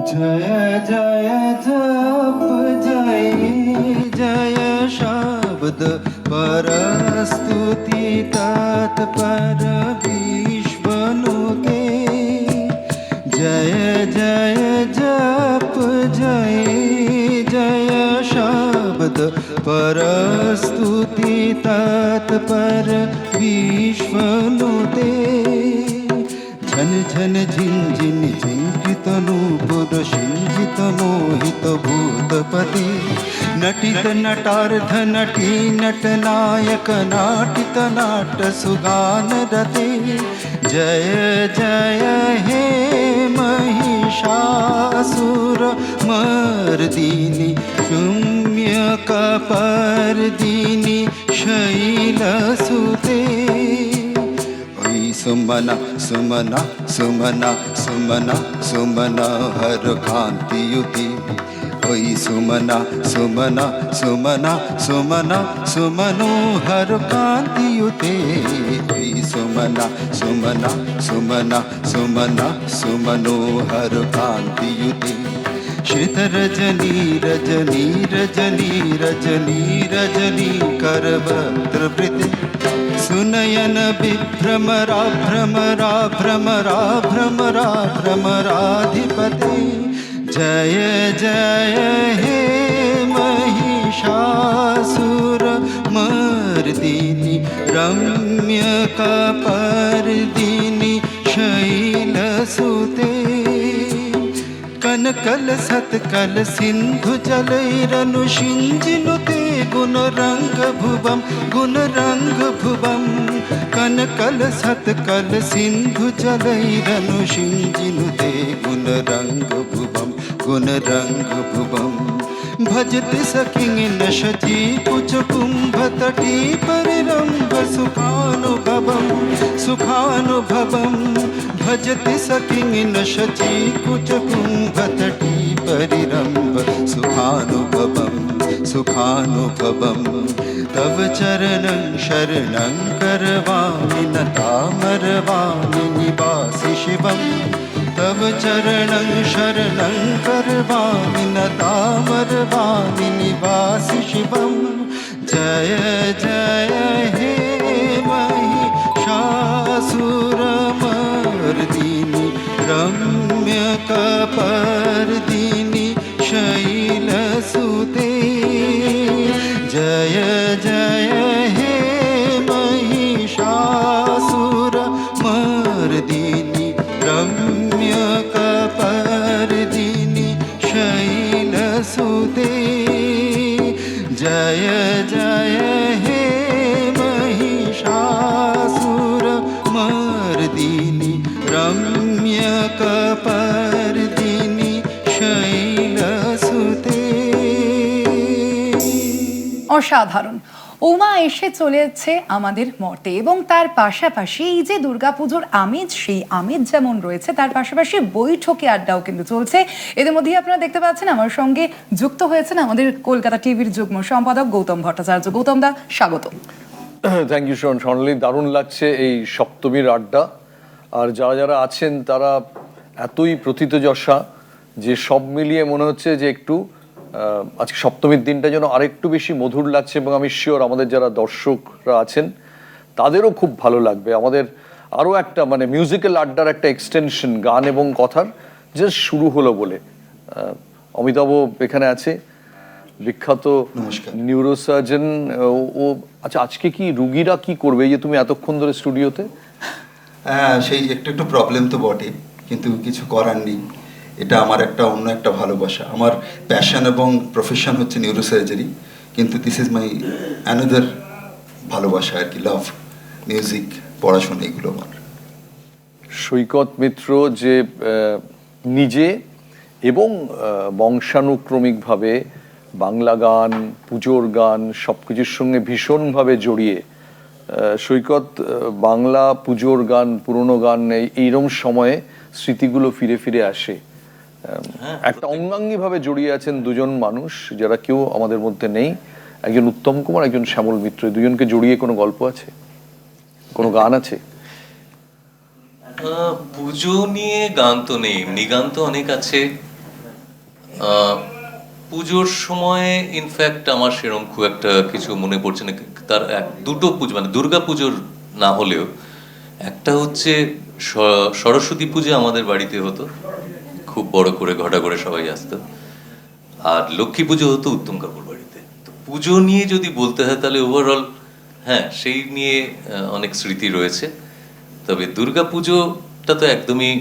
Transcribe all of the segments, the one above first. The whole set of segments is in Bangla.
जय जय जप जय जय शब्द परस्तुति तत्पर विश्वनुते जय जय जप जय जय शब्द परस्तुति तत्पर विश्वनुते झन झन झिन झिन झिंकित नूपुर सिंजित मोहित भूतपते नटित नटार्ध नटी नटनायक नाटित नाट सुगान रते जय जय हे महिषासुर मर्दिनी शून्य कपर्दिनी शैलसुते सुमना सुमना सुमना सुमना सुमना हर कांति युति ओई सुमना सुमना सुमना सुमना सुमनो हर कांति युते ओई सुमना सुमना सुमना सुमना सुमनो हर कांति युते श्रित रजनी रजनी रजनी रजनी रजनी करवत्र प्रीति सुनयन विभ्रमरा भ्रमरा भ्रमरा भ्रमरा भ्रमराधिपते जय जय हे महिषासुर मर्दिनी रम्य कपर्दिनी शैलसुते कनकल सत्कल सिंधु जलैरनु शिंजिनुते गुण रंग भुवम कनकल सत्कल सिंधु जलैरनु शिंजिनुते गुण रंग भुवम भजति सखिंग नशची कुच कुंभ तटी परिरंभ सुखानुभवम भजति सखिंग नशची कुच कुंभ तटी परिरंभ सुखानुभवम तव चरणं शरणं करवामि नतामरवामि निवासि शिवं तव चरणं शरणं करवामि नतामरवामि निवासि शिवं जय जय हे महिषासुरमर्दिनी रम्य कपर्दिनी शैलसुते जय जय हे महिषासुरमर्दिनी रम्य कपर्दिनी शैलसुते जय जय हे महिषासुरमर्दिनी रम्य कपर्दिनी शैलसुते। অসাধারণ। উমা এসে চলেছে আমাদের মর্তে এবং তার পাশাপাশি এই যে দুর্গাপুজোর আমেজ, সেই আমেজ যেমন রয়েছে তার পাশাপাশি বৈঠকে আড্ডাও কিন্তু চলছে। এদের মধ্যেই আপনারা দেখতে পাচ্ছেন আমার সঙ্গে যুক্ত হয়েছেন আমাদের কলকাতা টিভির যুগ্ম সম্পাদক গৌতম ভট্টাচার্য। গৌতম দা, স্বাগত। থ্যাংক ইউ স্বর্ণালী, দারুণ লাগছে এই সপ্তমীর আড্ডা। আর যারা যারা আছেন তারা এতই প্রথিতযশা যে সব মিলিয়ে মনে হচ্ছে যে একটু আজকে সপ্তমীর দিনটা যেন আরেকটু বেশি মধুর লাগছে এবং আমি শিওর আমাদের যারা দর্শকরা আছেন তাদেরও খুব ভালো লাগবে। আমাদের আরও একটা মানে মিউজিক্যাল আড্ডার একটা এক্সটেনশন গান এবং কথার জাস্ট শুরু হলো বলে। অমিতাভ এখানে আছে, বিখ্যাত নিউরোসার্জন। ও আচ্ছা, আজকে কি রুগীরা কি করবে? এই যে তুমি এতক্ষণ ধরে স্টুডিওতে। হ্যাঁ, সেই একটু প্রবলেম তো বটে, কিন্তু কিছু করার নেই। এটা আমার একটা অন্য একটা ভালোবাসা। আমার প্যাশন এবং প্রফেশন হচ্ছে নিউরোসার্জারি, কিন্তু দিস ইজ মাই অ্যানাদার ভালোবাসা আর কি, লাভ, মিউজিক, পড়াশোনা, এগুলো আমার। সৈকত মিত্র যে নিজে এবং বংশানুক্রমিকভাবে বাংলা গান, পুজোর গান সব কিছুর সঙ্গে ভীষণভাবে জড়িয়ে, সৈকত বাংলা পুজোর গান, পুরনো গান এইরকম সময়ে স্মৃতিগুলো ফিরে ফিরে আসে। একটা অঙ্গাঙ্গী ভাবে জড়িয়ে আছেন দুজন মানুষ যারা কেউ আমাদের মধ্যে নেই, একজন উত্তম কুমার, একজন শ্যামল মিত্র। দুজনকে জড়িয়ে কোনো গল্প আছে, কোনো গান আছে? পুজো নিয়ে গান তো নেই, এমনি গান তো অনেক আছে। পুজোর সময় ইনফ্যাক্ট আমার সেরকম খুব একটা কিছু মনে পড়ছে না। তার দুটো পুজো, মানে দুর্গা পুজোর না হলেও একটা হচ্ছে সরস্বতী পুজো আমাদের বাড়িতে হতো, খুব বড় করে ঘটা করে সবাই আসতো, আর লক্ষ্মী পুজো হতো উত্তম কাপুর বাড়িতে। তো পুজো নিয়ে যদি বলতে হয় তাহলে ওভারঅল হ্যাঁ সেই নিয়ে অনেক স্মৃতি রয়েছে। তবে দুর্গা পুজোটা তো একদমই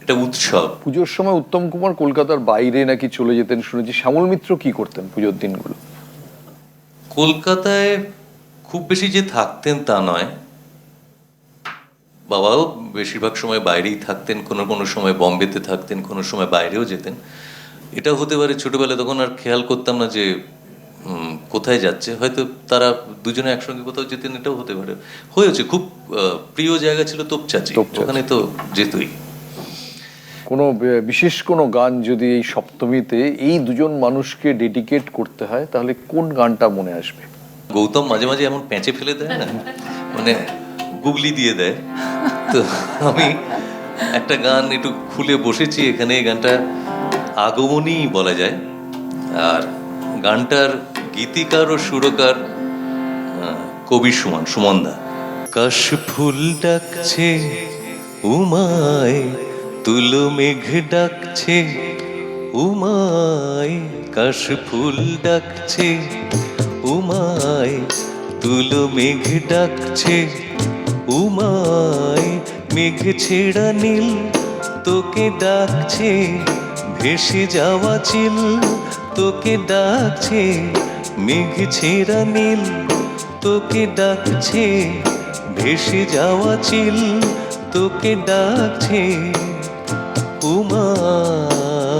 এটা উৎসব। পুজোর সময় উত্তম কুমার কলকাতার বাইরে নাকি চলে যেতেন শুনেছি, শ্যামল মিত্র কি করতেন পুজোর দিনগুলো? কলকাতায় খুব বেশি যে থাকতেন তা নয়, বাবাও বেশিরভাগ সময় বাইরেই থাকতেন, কোনো কোনো সময় বম্বেতে থাকতেন, কোনো সময় বাইরেও যেতেন। এটাও হতে পারে ছোটবেলায় তখন আর খেয়াল করতাম না যে কোথায় যাচ্ছে, হয়তো তারা দুজনে একসঙ্গে কোথাও যেতেন, এটাও হতে পারে। হয়েছে খুব প্রিয় জায়গা ছিল তোপচাঁচি, ওখানে তো যেতই। কোনো বিশেষ কোনো গান যদি এই সপ্তমীতে এই দুজন মানুষকে ডেডিকেট করতে হয় তাহলে কোন গানটা মনে আসবে? গৌতম মাঝে মাঝে এমন প্যাঁচে ফেলে দেয় না, মানে গুগলি দিয়ে দেয়, তো আমি একটা গান একটু খুলে বসেছি এখানে। এই গানটা আগমনী বলা যায়, আর গানটার গীতিকার ও সুরকার কবি সুমন দা। কাশ ফুল ডাকছে উমায়, তুলো মেঘ ডাকছে উমায়, কাশ ফুল ডাকছে উমায়, তুলো মেঘ ডাকছে উমায়, মেঘ ছেড়া নীল তোকে ডাকছে, ভেসে যাওয়া চিল তোকে ডাকছে, মেঘ ছেড়া নীল তোকে ডাকছে, ভেসে যাওয়া চিল তোকে ডাকছে উমায়,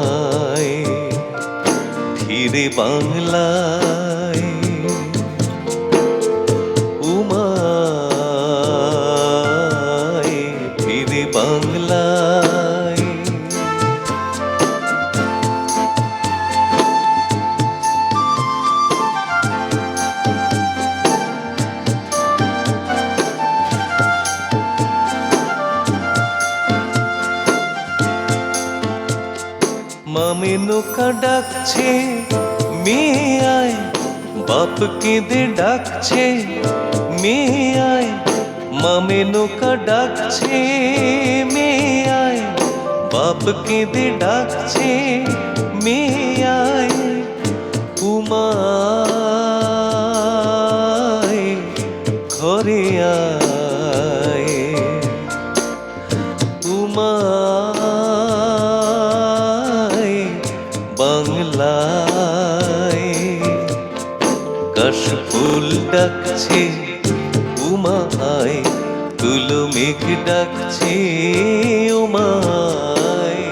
ফিরে বাংলায় উমায়, ফিরে বাংলায়। মামে নৌকা ডাকছে মেয়ে আয়, বাপ কেঁদে ডাকছে মেয়ে আয়, মামে নৌকা ডাকছে মেয়ে আয়, বাপ কেঁদে ডাকছে মেয়ে আয়, উমায় ঘরে আয়, উমায় বাংলায়, কাশ ফুল ডাকছে উমায়, তুলো মেঘ ডাকছে উমায়।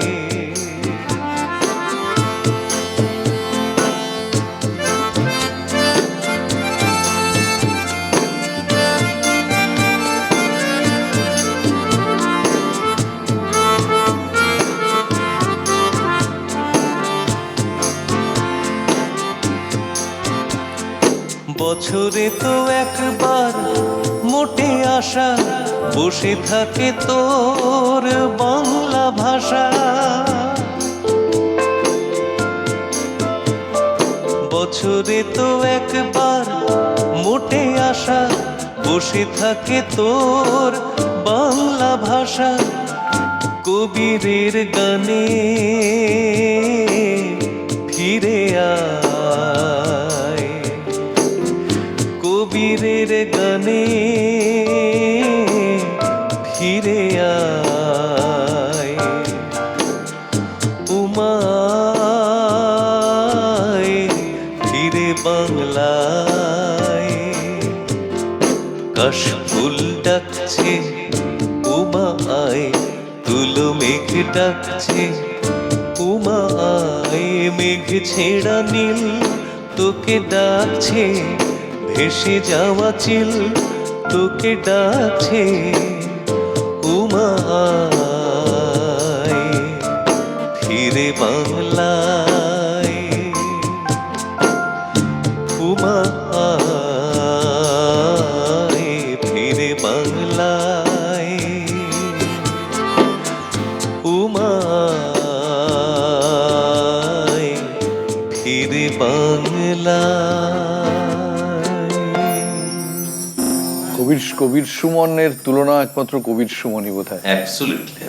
বছরে তো একবার মোটে আশা, বসে থাকে তোর বাংলা ভাষা, বছরে তো একবার মোটে আশা, বসে থাকে তোর বাংলা ভাষা, কবিরের গানে ফিরে আয়, কবিরের গানে ফিরে আয়, উমায় ফিরে বাংলায়, কাশ ফুল ডাকছে উমায়, তুলো মেঘ ডাকছে উমায়, মেঘ ছেড়া নীল তোকে ডাকছে, ভেসে যাওয়া চিল তোকে ডাকছে উমায়, ফিরে বাংলায়, উমায় ফিরে বাংলায়, উমায়। ফিরে বাংলা। কবির সুমনের তুলনা একমাত্র কবির সুমনই বোধ হয়। অ্যাবসলিউটলি